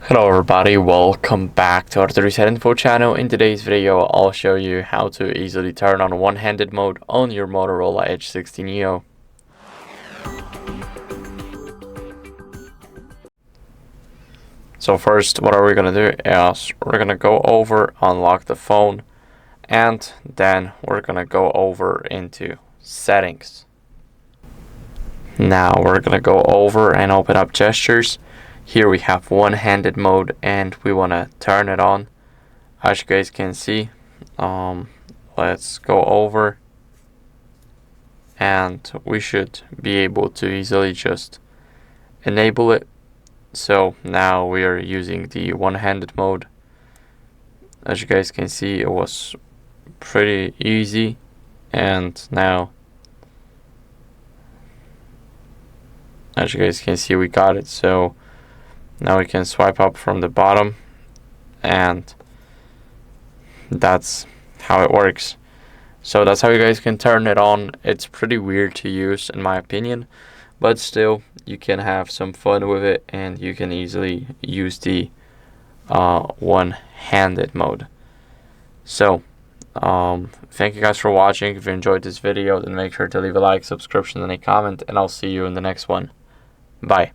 Hello everybody, welcome back to HardReset.Info channel. In today's video, I'll show you how to easily turn on one-handed mode on your Motorola Edge 60 Neo. So first, what are we going to do is we're going to go over, unlock the phone, and then we're going to go over into settings. Now we're going to go over and open up gestures. Here we have one-handed mode and we want to turn it on. As you guys can see, let's go over and we should be able to easily just enable it. So now we are using the one-handed mode. As you guys can see, it was pretty easy, and now as you guys can see, we got it. So now we can swipe up from the bottom, and that's how it works. So that's how you guys can turn it on. It's pretty weird to use in my opinion, but still you can have some fun with it and you can easily use the one-handed mode. So thank you guys for watching. If you enjoyed this video, then make sure to leave a like, subscription, and a comment, and I'll see you in the next one. Bye.